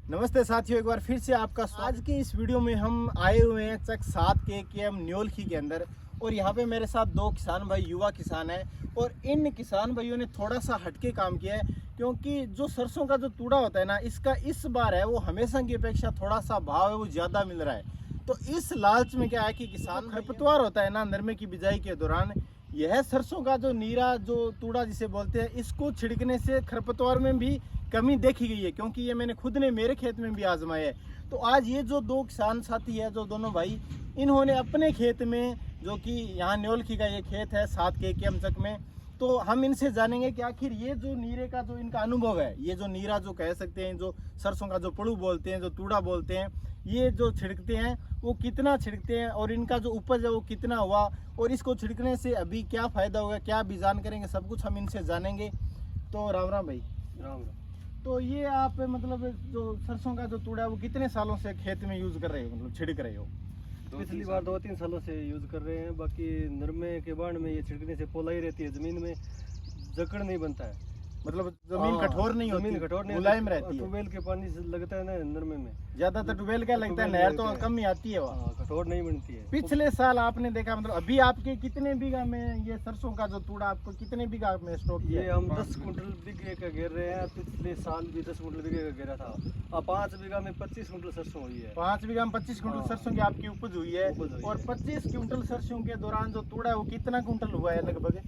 नमस्ते साथियों, एक बार फिर से आपका आज की इस वीडियो में हम आए हुए हैं चक 7 के न्योलखी के अंदर। और यहाँ पे मेरे साथ दो किसान भाई, युवा किसान हैं। और इन किसान भाइयों ने थोड़ा सा हटके काम किया है, क्योंकि जो सरसों का जो तूड़ा होता है ना, इसका इस बार है वो हमेशा की अपेक्षा थोड़ा सा भाव है वो ज़्यादा मिल रहा है। तो इस लालच में क्या है कि किसान खरपतवार होता है ना नरमे की बिजाई के दौरान, यह सरसों का जो नीरा जो तूड़ा जिसे बोलते हैं, इसको छिड़कने से खरपतवार में भी कमी देखी गई है। क्योंकि ये मैंने खुद ने मेरे खेत में भी आजमाया है। तो आज ये जो दो किसान साथी है, जो दोनों भाई, इन्होंने अपने खेत में, जो कि यहाँ न्योलखी का ये खेत है 7 के अमचक में, तो हम इनसे जानेंगे कि आखिर ये जो नीरे का जो इनका अनुभव है, ये जो नीरा जो कह सकते हैं, जो सरसों का जो पड़ू बोलते हैं, जो तूड़ा बोलते हैं, ये जो छिड़कते हैं वो कितना छिड़कते हैं और इनका जो उपज है वो कितना हुआ, और इसको छिड़कने से अभी क्या फ़ायदा होगा, क्या बीजान करेंगे, सब कुछ हम इनसे जानेंगे। तो राम राम भाई। राम। तो ये आप मतलब जो सरसों का जो तूड़ा है वो कितने सालों से खेत में यूज़ कर रहे हो, मतलब छिड़क रहे हो? पिछली बार 2-3 सालों से यूज कर रहे हैं। बाकी नरमे के बाढ़ में ये छिड़कने से पोलाई रहती है, जमीन में जकड़ नहीं बनता है, मतलब जमीन कठोर नहीं होती, जमीन कठोर नहीं मुलायम रहती है। ट्यूबवेल के पानी से लगता है ना नरमे में, ज्यादातर ट्यूबवेल का लगता है, नहर तो कम ही आती है वहाँ। कठोर नहीं बनती है। पिछले साल आपने देखा, मतलब अभी आपके कितने बीघा में ये सरसों का जो तूड़ा आपको कितने बीघा में स्टॉक किया? ये हम 10 कुंटल बीघे का घेर रहे हैं। पिछले साल भी 10 कुंटल बीघे का घेरा था। अब 5 बीघा में 25 कुंटल सरसों हुई है। 5 बीघा में 25 कुंटल सरसों की आपकी उपज हुई है। और 25 कुंटल सरसों के दौरान जो तूड़ा है वो कितना कुंटल हुआ है? लगभग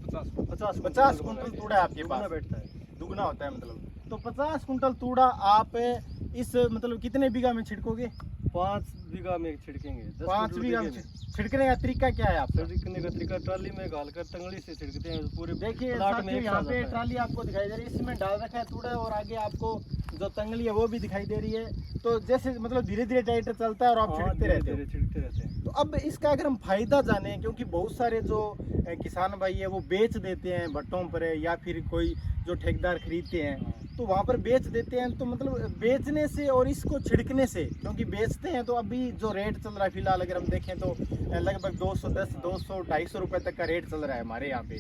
50 कुंटल तूड़ा आपके पास बैठता है, दुगना होता है मतलब। तो 50 कुंटल तूड़ा आप इस मतलब कितने बीघा में छिड़कोगे? 5 बीघा में छिड़केंगे। 5 बीघा में छिड़कने का तरीका क्या है आपका? छिड़कने का तरीका ट्राली में घालकर तंगड़ी से छिड़कते हैं पूरे। देखिए यहाँ पे ट्राली आपको दिखाई दे रही है, इसमें डाल रखा है तूड़ा और आगे आपको जो तंगली है वो भी दिखाई दे रही है। तो जैसे मतलब धीरे धीरे ट्रैक्टर चलता है और आप छिड़कते रहते हैं। तो अब इसका अगर हम फायदा जाने, क्योंकि बहुत सारे जो किसान भाई है वो बेच देते हैं भट्टों पर, या फिर कोई जो ठेकेदार खरीदते हैं तो वहाँ पर बेच देते हैं। तो मतलब बेचने से और इसको छिड़कने से, क्योंकि बेचते हैं तो अभी जो रेट चल रहा है फिलहाल अगर हम देखें तो लगभग 210, 200, 250 रुपये तक का रेट चल रहा है हमारे यहाँ पे।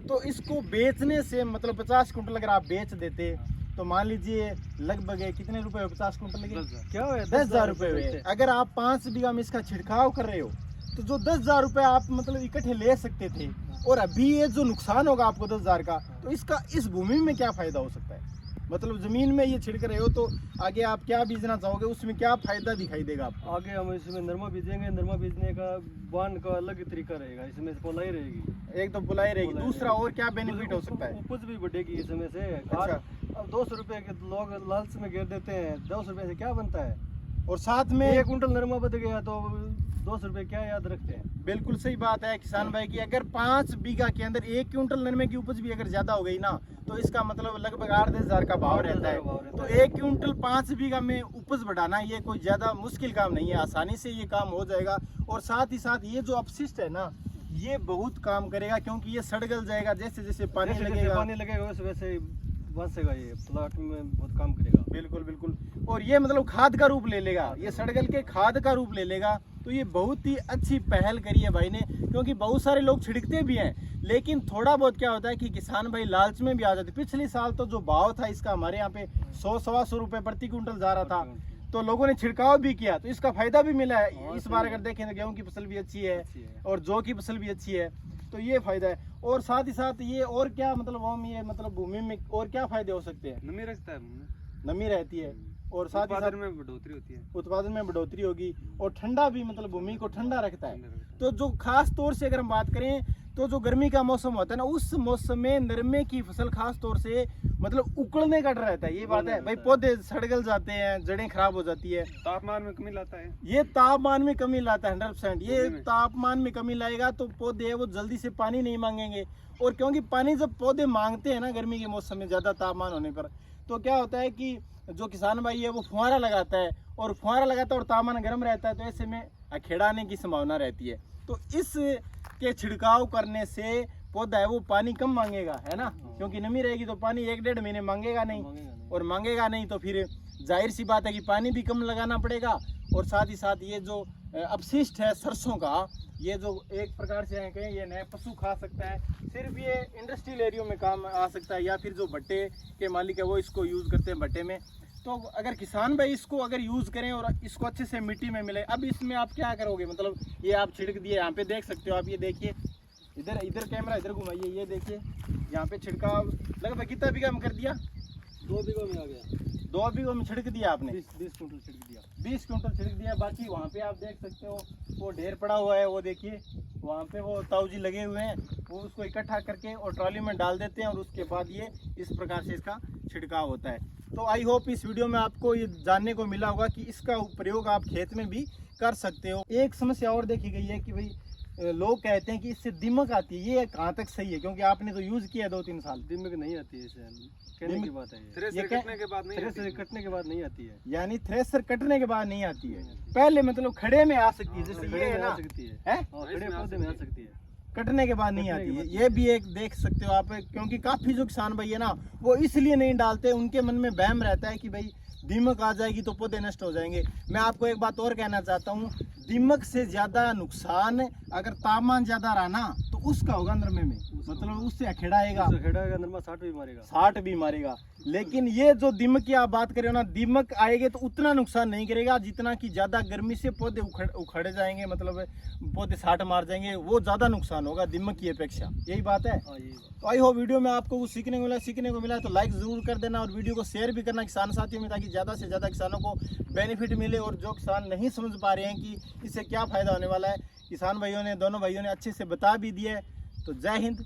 तो इसको बेचने से मतलब 50 कुंटल अगर आप बेच देते तो मान लीजिए लगभग कितने रुपए? 50 कुंटल लगे क्या है, 10,000 रुपये हुए। अगर आप 5 बीघा में इसका छिड़काव कर रहे हो तो जो 10,000 रुपये आप मतलब इकट्ठे ले सकते थे, और अभी ये जो नुकसान होगा आपको 10,000 का, तो इसका इस भूमि में क्या फायदा हो सकता है? मतलब जमीन में ये छिड़क रहे हो तो आगे आप क्या बीजना चाहोगे, उसमें क्या फायदा दिखाई देगा आपको? आगे हम इसमें नरमा बीजेंगे। नरमा बीजने का बांध का अलग तरीका रहेगा, इसमें पोलाई रहेगी। एक तो बुलाई रहेगी, दूसरा और क्या बेनिफिट हो सकता है? उपज भी बढ़ेगी इसमें से। अच्छा। अब 200 रुपए के लोग लालच में घेर देते हैं, 200 रुपए से क्या बनता है? और साथ में 1 कुंटल नरमा बच गया तो 200 रुपए क्या याद रखते हैं? बिल्कुल सही बात है किसान भाई की। अगर 5 बीघा के अंदर 1 क्विंटल नरमे की उपज भी अगर ज्यादा हो गई ना, तो इसका मतलब लगभग 8-10 हजार का भाव रहता है। तो 1 क्विंटल 5 बीघा में उपज बढ़ाना ये कोई ज्यादा मुश्किल काम नहीं है, आसानी से ये काम हो जाएगा। और साथ ही साथ ये जो अपशिष्ट है ना, ये बहुत काम करेगा, क्योंकि ये सड़ गल जाएगा जैसे जैसे पानी लगेगा वैसे वैसे बचेगा। ये प्लाट में बहुत काम करेगा। बिल्कुल बिल्कुल। और ये मतलब खाद का रूप ले लेगा, ये सड़गल के खाद का रूप ले लेगा। तो ये बहुत ही अच्छी पहल करी है भाई ने, क्योंकि बहुत सारे लोग छिड़कते भी हैं, लेकिन थोड़ा बहुत क्या होता है कि किसान भाई लालच में भी आ जाते। पिछले साल तो जो भाव था इसका हमारे यहाँ पे 100-125 रुपये प्रति क्विंटल जा रहा था, तो लोगों ने छिड़काव भी किया, तो इसका फायदा भी मिला है। इस बार अगर देखें तो गेहूं की फसल भी अच्छी है और जौ की फसल भी अच्छी है, तो ये फायदा है। और साथ ही साथ ये और क्या मतलब हम ये मतलब भूमि में और क्या फायदे हो सकते हैं? नमी रखता है, नमी रहती है, और साथ ही साथ में बढ़ोतरी होती है, उत्पादन में बढ़ोतरी होगी, और ठंडा भी मतलब भूमि को ठंडा रखता है। तो जो खास तौर से अगर हम बात करें तो जो गर्मी का मौसम होता है ना, उस मौसम में नरमे की फसल खास तौर से मतलब उकड़ने का डर रहता है। ये बात है भाई, पौधे सड़गल जाते हैं, जड़ें खराब हो जाती है, तापमान में कमी लाता है। ये तापमान में कमी लाता है 100%। ये तापमान में कमी लाएगा तो पौधे है वो जल्दी से पानी नहीं मांगेंगे। और क्योंकि पानी जब पौधे मांगते हैं ना गर्मी के मौसम में ज्यादा तापमान होने पर, तो क्या होता है कि जो किसान भाई है वो फुहारा लगाता है, और फुहारा लगाता है और तापमान गर्म रहता है, तो ऐसे में अखेड़ा आने की संभावना रहती है। तो इस के छिड़काव करने से पौधा है वो पानी कम मांगेगा, है ना, क्योंकि नमी रहेगी तो पानी 1-1.5 महीने मांगेगा नहीं, और मांगेगा नहीं तो फिर जाहिर सी बात है कि पानी भी कम लगाना पड़ेगा। और साथ ही साथ ये जो अपशिष्ट है सरसों का, ये जो एक प्रकार से है कहें ये नए पशु खा सकता है, सिर्फ ये इंडस्ट्रियल एरिया में काम आ सकता है, या फिर जो भट्टे के मालिक है वो इसको यूज़ करते हैं भट्टे में। तो अगर किसान भाई इसको अगर यूज करें और इसको अच्छे से मिट्टी में मिले, अब इसमें आप क्या करोगे, मतलब ये आप छिड़क दिए, यहाँ पे देख सकते हो आप, ये देखिए इधर इधर कैमरा इधर घुमाइए, ये देखिए यहाँ पे छिड़काव लगभग कितना बीघा में कर दिया, 2 बीघों में आ गया, 2 बीघों में छिड़क दिया आपने, 20 क्विंटल छिड़क दिया, 20 क्विंटल छिड़क दिया। बाकी वहाँ पे आप देख सकते हो वो ढेर पड़ा हुआ है, वो देखिए वहाँ पे वो ताऊजी लगे हुए हैं, वो उसको इकट्ठा करके और ट्रॉली में डाल देते हैं और उसके बाद ये इस प्रकार से इसका छिड़काव होता है। तो आई होप इस वीडियो में आपको ये जानने को मिला होगा कि इसका प्रयोग आप खेत में भी कर सकते हो। एक समस्या और देखी गई है कि भाई लोग कहते हैं कि इससे दीमक आती है, ये कहाँ तक सही है, क्योंकि आपने तो यूज किया 2-3 साल। दीमक नहीं आती है इसे, कहने की बात है, थ्रेसर कटने के बाद नहीं, थ्रेसर कटने के बाद नहीं आती है, यानी थ्रेसर कटने के बाद नहीं आती है, पहले मतलब खड़े में आ सकती है, जैसे ये है ना, सकती है, है? खड़े पौधे में आ सकती है, कटने के बाद नहीं आती है। ये भी एक देख सकते हो आप, क्योंकि काफी जो किसान भाई है ना वो इसलिए नहीं डालते, उनके मन में वहम रहता है कि भाई दीमक आ जाएगी तो पौधे नष्ट हो जाएंगे। मैं आपको एक बात और कहना चाहता हूँ, दीमक से ज्यादा नुकसान अगर तापमान ज्यादा रहा ना तो उसका होगा नरमे में, मतलब उससे अखेड़ाएगा, नरमा 60 भी मारेगा, 60 भी मारेगा। लेकिन ये जो दीमक की आप बात करें ना, दीमक आएगी तो उतना नुकसान नहीं करेगा जितना कि ज्यादा गर्मी से पौधे उखड़ जाएंगे, मतलब पौधे 60 मार जाएंगे, वो ज्यादा नुकसान होगा दीमक की अपेक्षा। यही बात है। तो आई हो वीडियो में आपको कुछ सीखने को मिला तो लाइक जरूर कर देना और वीडियो को शेयर भी करना किसान साथियों में, ताकि ज़्यादा से ज़्यादा किसानों को बेनिफिट मिले। और जो किसान नहीं समझ पा रहे हैं कि इससे क्या फ़ायदा होने वाला है, किसान भाइयों ने, दोनों भाइयों ने अच्छे से बता भी दिए। तो जय हिंद,